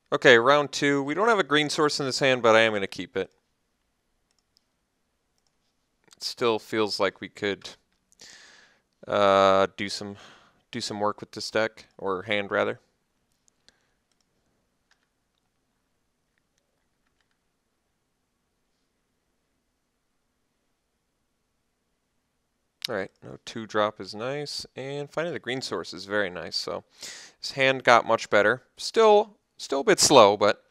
Okay, round 2. We don't have a green source in this hand, but I am going to keep it. It still feels like we could do some work with this deck, or hand rather. Alright, no 2-drop is nice, and finding the green source is very nice, so his hand got much better. Still a bit slow, but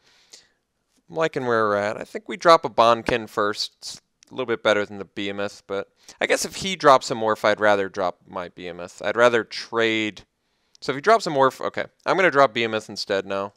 I'm liking where we're at. I think we drop a Bonkin first. It's a little bit better than the Behemoth, but I guess if he drops a Morph, I'd rather drop my Behemoth. I'd rather trade. So if he drops a Morph, okay. I'm going to drop Behemoth instead now.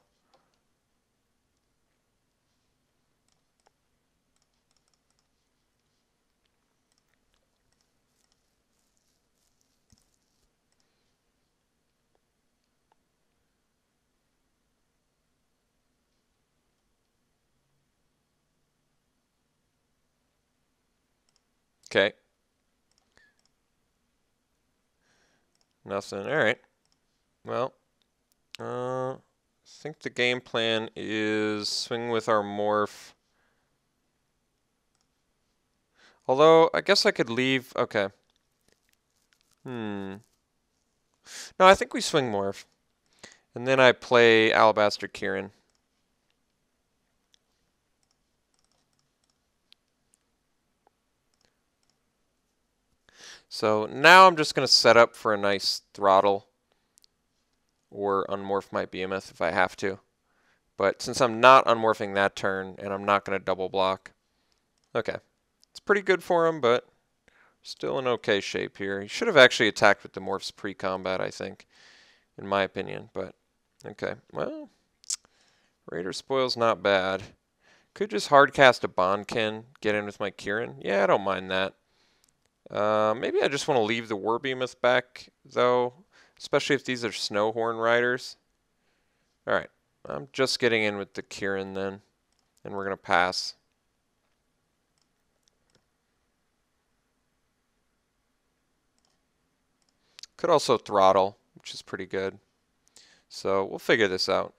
Okay. Nothing. All right. Well, I think the game plan is swing with our Morph. Although, I guess I could leave. Okay. No, I think we swing Morph. And then I play Alabaster Kieran. So now I'm just going to set up for a nice throttle or unmorph my Behemoth if I have to. But since I'm not unmorphing that turn and I'm not going to double block, okay. It's pretty good for him, but still in okay shape here. He should have actually attacked with the morphs pre-combat, I think, in my opinion. But okay, well, Raider Spoil's not bad. Could just hardcast a Bonkin, get in with my Kieran. Yeah, I don't mind that. Maybe I just want to leave the War Behemoth back, though, especially if these are Snowhorn Riders. Alright, I'm just getting in with the Kieran then, and we're going to pass. Could also throttle, which is pretty good. So we'll figure this out.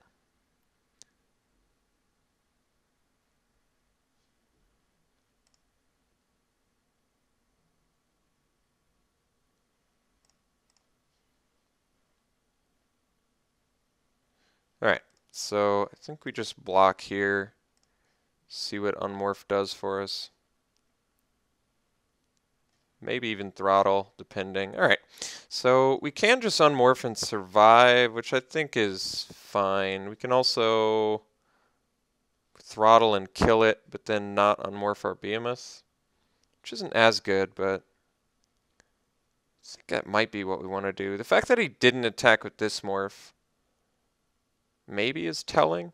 Alright, so I think we just block here, see what Unmorph does for us. Maybe even throttle, depending. Alright, so we can just Unmorph and survive, which I think is fine. We can also throttle and kill it, but then not Unmorph our Behemoth, which isn't as good, but I think that might be what we want to do. The fact that he didn't attack with this Morph maybe is telling.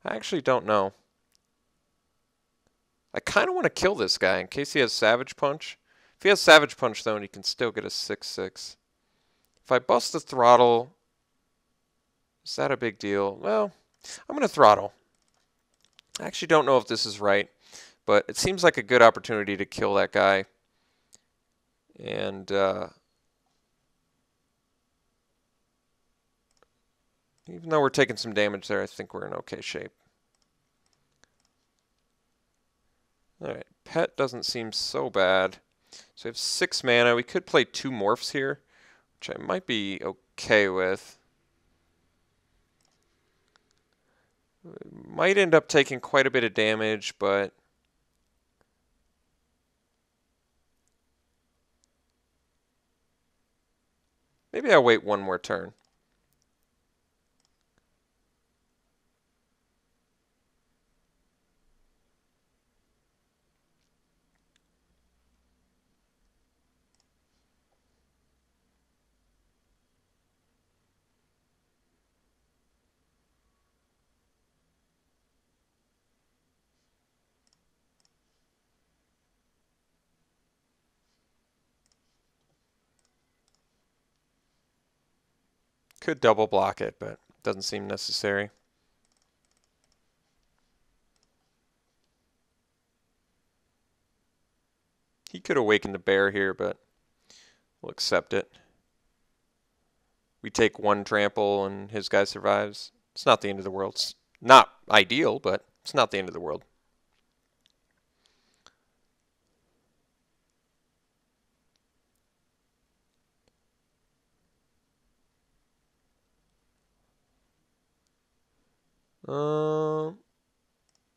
I actually don't know. I kind of want to kill this guy in case he has Savage Punch. If he has Savage Punch, though, and he can still get a 6/6. If I bust the throttle, is that a big deal? Well, I'm going to throttle. I actually don't know if this is right, but it seems like a good opportunity to kill that guy. And even though we're taking some damage there, I think we're in okay shape. Alright, Pet doesn't seem so bad. So we have 6 mana. We could play 2 Morphs here, which I might be okay with. Might end up taking quite a bit of damage, but maybe I'll wait one more turn. Could double block it, but doesn't seem necessary. He could awaken the bear here, but we'll accept it. we take one trample and his guy survives. It's not the end of the world. It's not ideal, but it's not the end of the world. All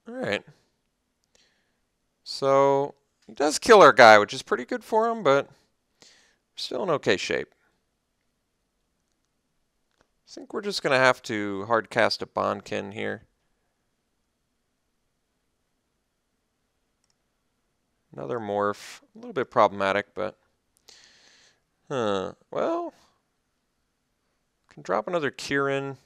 right. So he does kill our guy, which is pretty good for him, but we're still in okay shape. I think we're just going to have to hard cast a Bonkin here. Another morph. A little bit problematic, but... Well... Can drop another Kieran.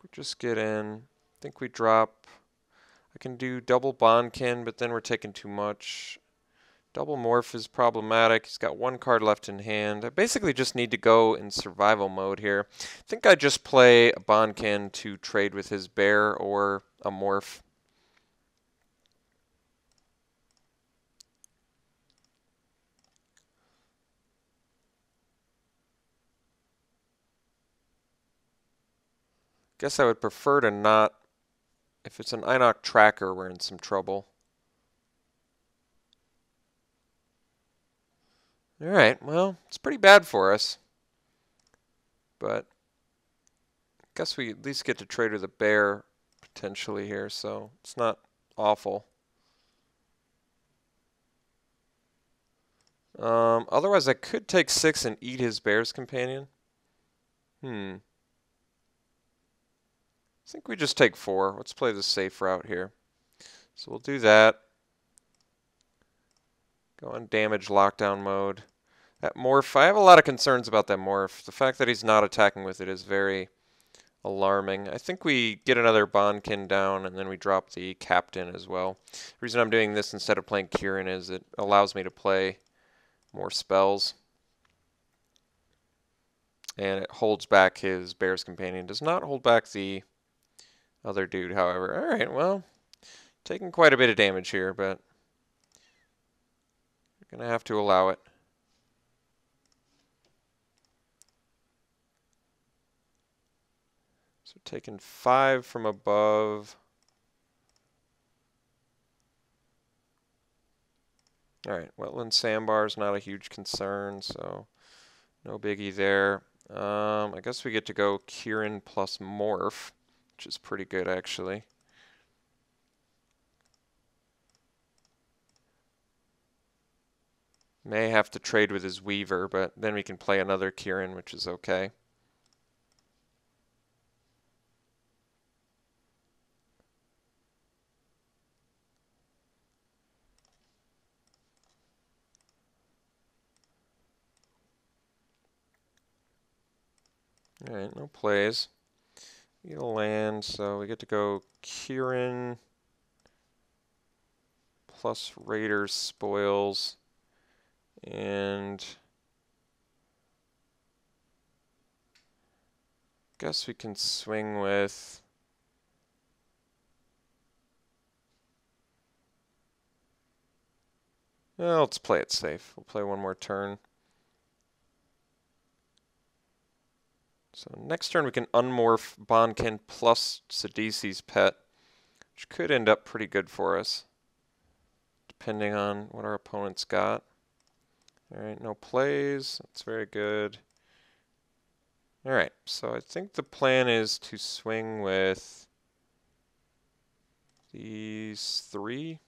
We just get in. I think we drop... I can do double Bonkin, but then we're taking too much. Double Morph is problematic. He's got one card left in hand. I basically just need to go in survival mode here. I think I just play a Bonkin to trade with his bear or a Morph. Guess I would prefer to not... If it's an Inoc tracker, we're in some trouble. Alright, well, it's pretty bad for us. But I guess we at least get to trade with a bear potentially here, so it's not awful. Otherwise, I could take 6 and eat his bear's companion. I think we just take 4. Let's play the safe route here. So we'll do that. Go on damage lockdown mode. That morph, I have a lot of concerns about that morph. The fact that he's not attacking with it is very alarming. I think we get another Bonkin down and then we drop the captain as well. The reason I'm doing this instead of playing Kieran is it allows me to play more spells. And it holds back his bear's companion. Does not hold back the other dude, however. Alright, well, taking quite a bit of damage here, but you're going to have to allow it. So taking 5 from above. Alright, wetland sandbar is not a huge concern, so no biggie there. I guess we get to go Kieran plus Morph, which is pretty good actually. May have to trade with his Weaver, but then we can play another Kieran, which is okay. Alright, no plays. We get a land, so we get to go Kieran plus Raiders spoils, and guess we can swing with well, let's play it safe. We'll play one more turn. So next turn we can unmorph Bonkin plus Sidisi's pet, which could end up pretty good for us, depending on what our opponent's got. Alright, no plays. That's very good. Alright, so I think the plan is to swing with these 3.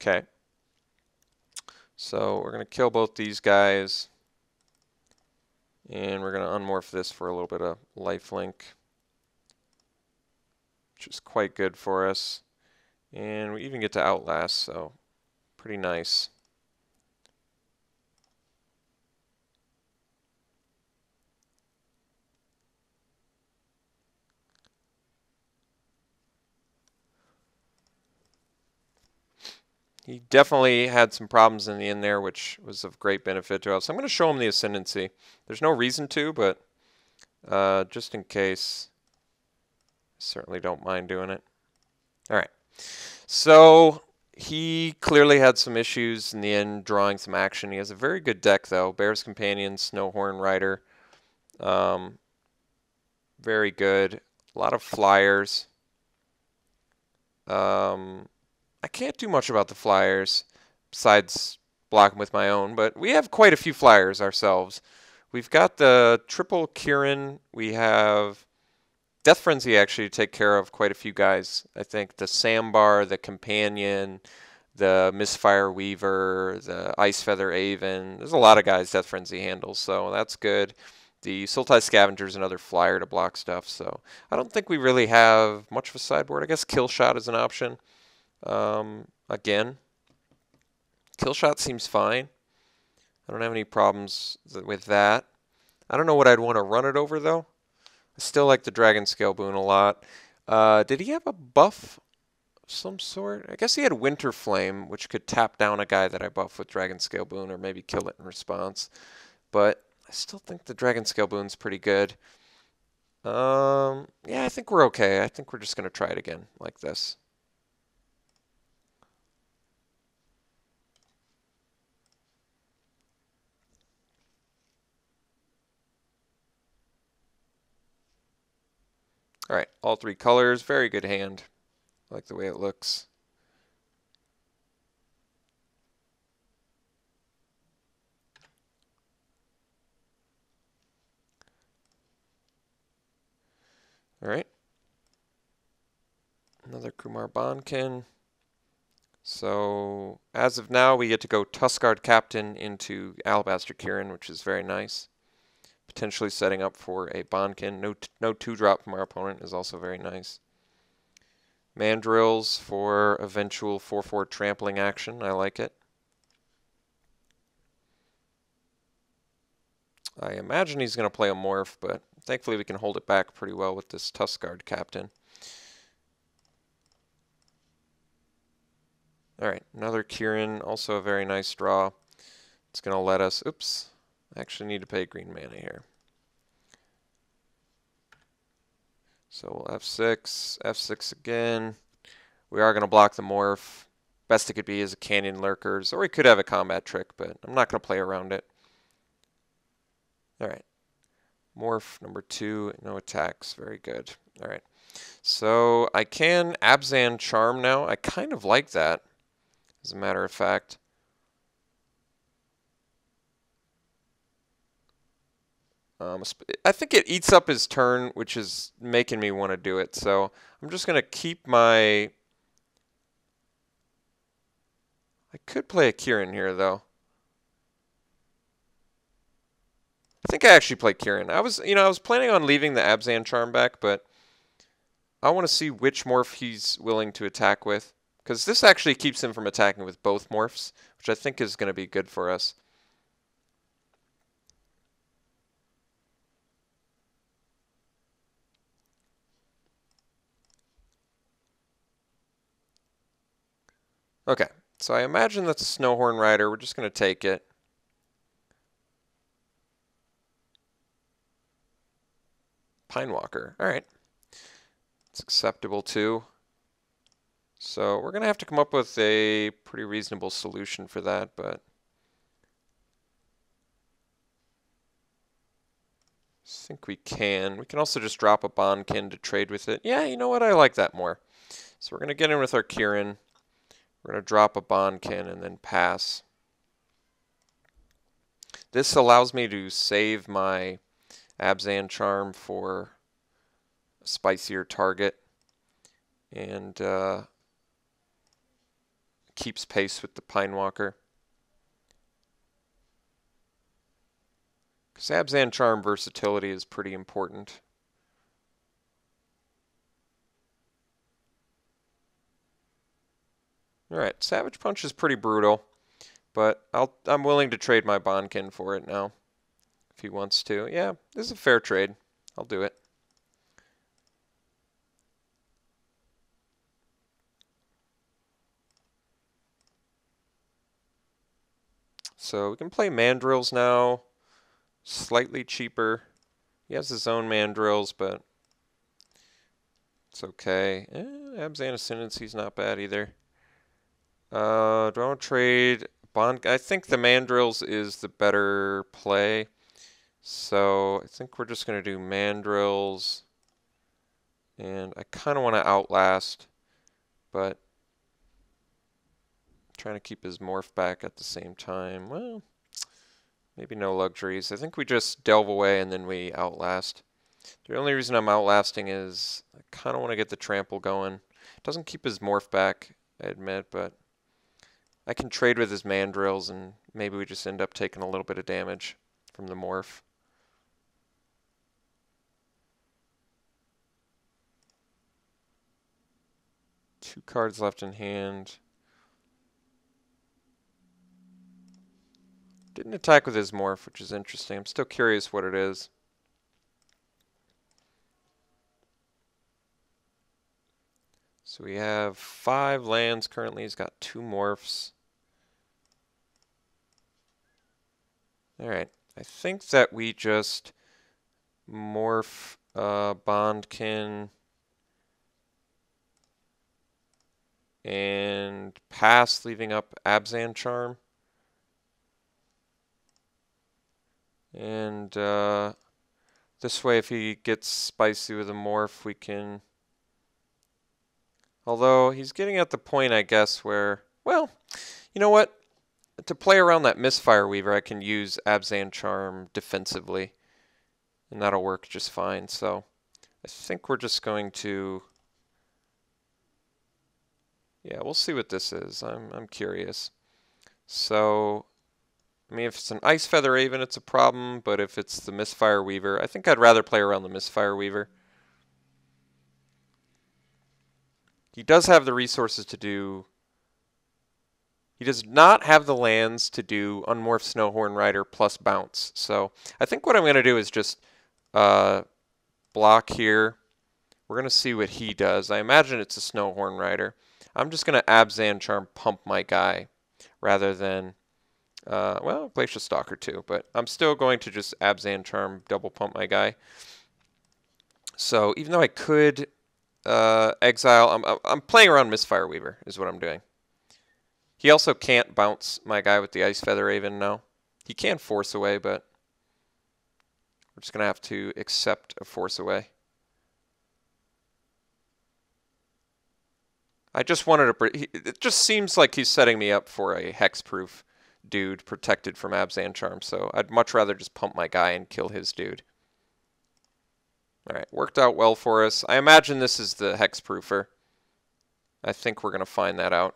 Okay. So we're going to kill both these guys. And we're going to unmorph this for a little bit of lifelink, which is quite good for us. And we even get to outlast, so pretty nice. He definitely had some problems in the end there, which was of great benefit to us. I'm going to show him the Ascendancy. There's no reason to, but just in case, certainly don't mind doing it. All right. So he clearly had some issues in the end, drawing some action. He has a very good deck, though. Bear's Companion, Snowhorn Rider. Very good. A lot of flyers. I can't do much about the flyers besides block them with my own, but we have quite a few flyers ourselves. We've got the triple Kieran. We have Death Frenzy actually to take care of quite a few guys. I think the Sambar, the Companion, the Misfire Weaver, the Ice Feather Aven. There's a lot of guys Death Frenzy handles, so that's good. The Sultai Scavenger is another flyer to block stuff, so I don't think we really have much of a sideboard. I guess Kill Shot is an option. Again, Kill Shot seems fine. I don't have any problems with that. I don't know what I'd want to run it over, though. I still like the Dragon Scale Boon a lot. Did he have a buff of some sort? I guess he had Winter Flame, which could tap down a guy that I buff with Dragon Scale Boon or maybe kill it in response. But I still think the Dragon Scale Boon's pretty good. Yeah, I think we're okay. I think we're just going to try it again like this. All right, all three colors. Very good hand. I like the way it looks. All right. Another Kumar Bonkin. So as of now, we get to go Tuskguard Captain into Alabaster Kieran, which is very nice. Potentially setting up for a Bonkin. No 2-drop from our opponent is also very nice. Mandrills for eventual 4/4 trampling action. I like it. I imagine he's going to play a Morph, but thankfully we can hold it back pretty well with this Tuskguard Captain. All right, another Kieran, also a very nice draw. It's going to let us, oops, I actually need to pay green mana here. So we'll F6, F6 again. We are going to block the Morph. Best it could be is a Canyon Lurkers, or we could have a combat trick, but I'm not going to play around it. All right. Morph number 2, no attacks. Very good. All right. So I can Abzan Charm now. I kind of like that, as a matter of fact. I think it eats up his turn, which is making me want to do it. So I'm just going to keep my... I could play a Kieran here, though. I think I actually play Kieran. I was planning on leaving the Abzan Charm back, but I want to see which morph he's willing to attack with, because this actually keeps him from attacking with both morphs, which I think is going to be good for us. Okay, so I imagine that's a Snowhorn Rider. We're just going to take it. Pinewalker. All right. It's acceptable too. So we're going to have to come up with a pretty reasonable solution for that, but I think we can. We can also just drop a Bonkin to trade with it. Yeah, you know what? I like that more. So we're going to get in with our Kieran. We're going to drop a Bonkin and then pass. This allows me to save my Abzan Charm for a spicier target, and keeps pace with the Pinewalker. Because Abzan Charm versatility is pretty important. Alright, Savage Punch is pretty brutal, but I'm willing to trade my Bonkin for it now, if he wants to. Yeah, this is a fair trade. I'll do it. So we can play mandrills now, slightly cheaper. He has his own mandrills, but it's okay. Abzan Ascendancy's not bad either. Do I want to trade Bond? I think the mandrills is the better play. So I think we're just going to do mandrills. And I kind of want to outlast, but trying to keep his morph back at the same time. Well, maybe no luxuries. I think we just delve away and then we outlast. The only reason I'm outlasting is I kind of want to get the trample going. It doesn't keep his morph back, I admit, but I can trade with his mandrills and maybe we just end up taking a little bit of damage from the morph. Two cards left in hand. Didn't attack with his morph, which is interesting. I'm still curious what it is. So we have 5 lands currently. He's got 2 morphs. Alright, I think that we just morph Bondkin and pass, leaving up Abzan Charm. And this way, if he gets spicy with a morph, we can... Although, he's getting at the point, I guess, where... Well, you know what? To play around that Misfire Weaver, I can use Abzan Charm defensively. And that'll work just fine. So, I think we're just going to... Yeah, we'll see what this is. I'm curious. So... I mean, if it's an Ice Feather Raven, it's a problem, but if it's the Misfire Weaver, I think I'd rather play around the Misfire Weaver. He does have the resources to do... He does not have the lands to do Unmorph Snowhorn Rider plus Bounce. So I think what I'm going to do is just block here. We're going to see what he does. I imagine it's a Snowhorn Rider. I'm just going to Abzan Charm pump my guy rather than... well, Glacial Stalker too, but I'm still going to just Abzan Charm double pump my guy. So even though I could exile, I'm playing around Misfire Weaver is what I'm doing. He also can't bounce my guy with the Ice Feather Raven now. He can force away, but we're just going to have to accept a force away. I just wanted to... It just seems like he's setting me up for a hexproof dude protected from Abzan Charm, so I'd much rather just pump my guy and kill his dude. Alright, worked out well for us. I imagine this is the hexproofer. I think we're going to find that out.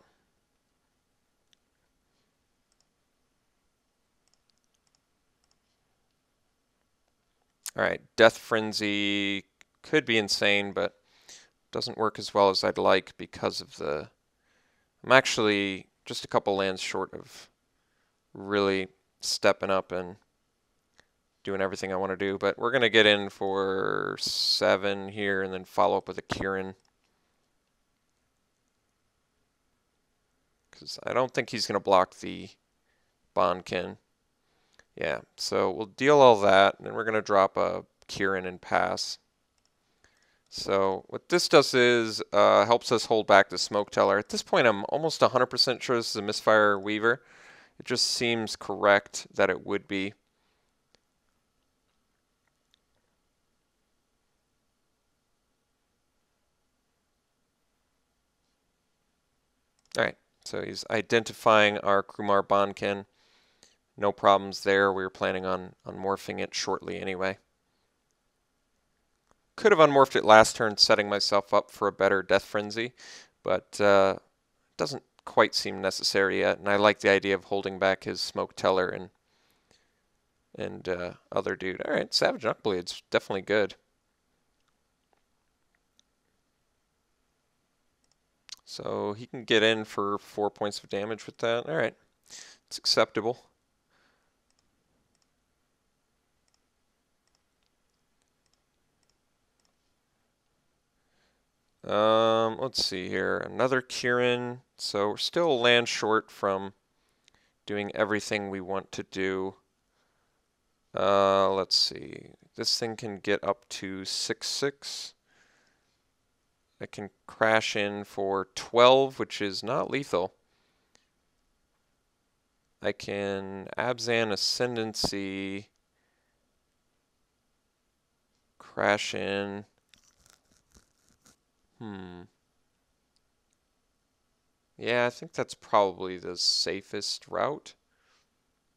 Alright, Death Frenzy could be insane, but doesn't work as well as I'd like because of the... I'm actually just a couple lands short of really stepping up and doing everything I want to do, but we're going to get in for 7 here and then follow up with a Kieran. Because I don't think he's going to block the Bondkin. Yeah, so we'll deal all that, and then we're going to drop a Kieran and pass. So what this does is helps us hold back the Smoke Teller. At this point, I'm almost 100% sure this is a Misfire Weaver. It just seems correct that it would be. Alright, so he's identifying our Krumar Bondkin. No problems there. We were planning on unmorphing it shortly anyway. Could have unmorphed it last turn, setting myself up for a better Death Frenzy, but doesn't quite seem necessary yet, and I like the idea of holding back his Smoke Teller and other dude. Alright, Savage Knucklebade's definitely good. So he can get in for 4 points of damage with that. Alright, it's acceptable. Let's see here. Another Kieran. So we're still a land short from doing everything we want to do. Let's see. This thing can get up to 6/6. I can crash in for 12, which is not lethal. I can Abzan Ascendancy, crash in. Yeah, I think that's probably the safest route.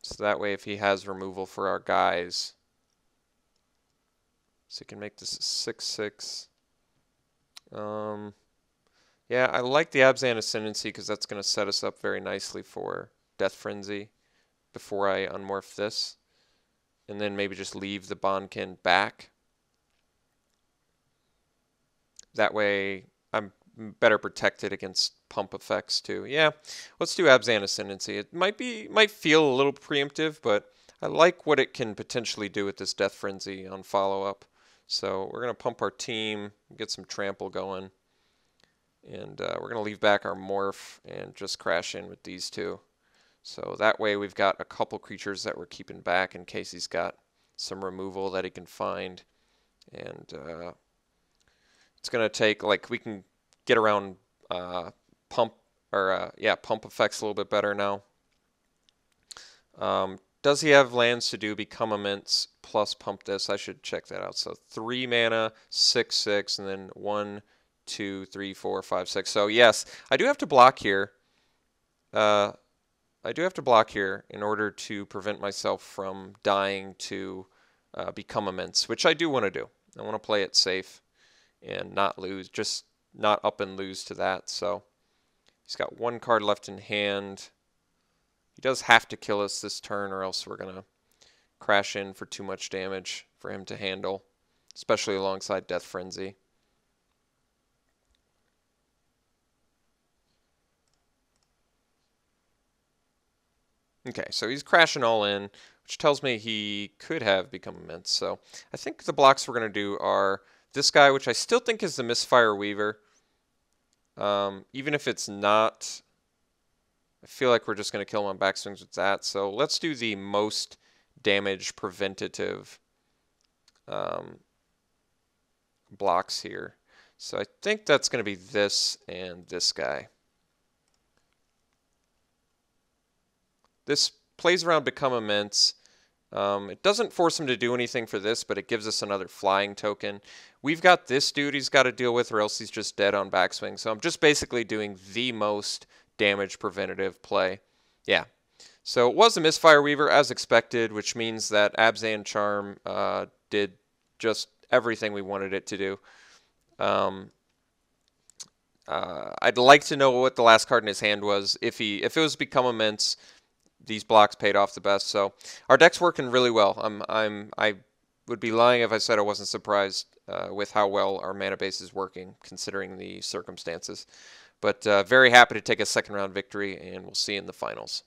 So that way if he has removal for our guys, so he can make this a 6/6. Yeah, I like the Abzan Ascendancy because that's going to set us up very nicely for Death Frenzy before I unmorph this. And then maybe just leave the Bonkin back. That way I'm better protected against pump effects too. Yeah, let's do Abzan Ascendancy. It might feel a little preemptive, but I like what it can potentially do with this Death Frenzy on follow-up. So we're going to pump our team, get some trample going. And we're going to leave back our morph and just crash in with these two. So that way we've got a couple creatures that we're keeping back in case he's got some removal that he can find. And it's going to take, like, we can get around pump effects a little bit better now. Does he have lands to do Become Immense plus pump this? I should check that out. So 3 mana, 6/6, and then 1, 2, 3, 4, 5, 6. So yes, I do have to block here. I do have to block here in order to prevent myself from dying to Become Immense, which I do want to do. I want to play it safe and not lose, just not up and lose to that. So he's got 1 card left in hand. He does have to kill us this turn or else we're going to crash in for too much damage for him to handle, especially alongside Death Frenzy. Okay, so he's crashing all in, which tells me he could have Become Immense. So I think the blocks we're going to do are this guy, which I still think is the Misfire Weaver. Even if it's not, I feel like we're just going to kill him on backswings with that. So let's do the most damage preventative blocks here. So I think that's going to be this and this guy. This plays around Become Immense. It doesn't force him to do anything for this, but it gives us another flying token. We've got this dude he's got to deal with, or else he's just dead on backswing. So I'm just basically doing the most damage preventative play. Yeah. So it was a Misfire Weaver as expected, which means that Abzan Charm did just everything we wanted it to do. I'd like to know what the last card in his hand was. If it was Become Immense, these blocks paid off the best. So our deck's working really well. I would be lying if I said I wasn't surprised with how well our mana base is working, considering the circumstances. But very happy to take a second round victory, and we'll see you in the finals.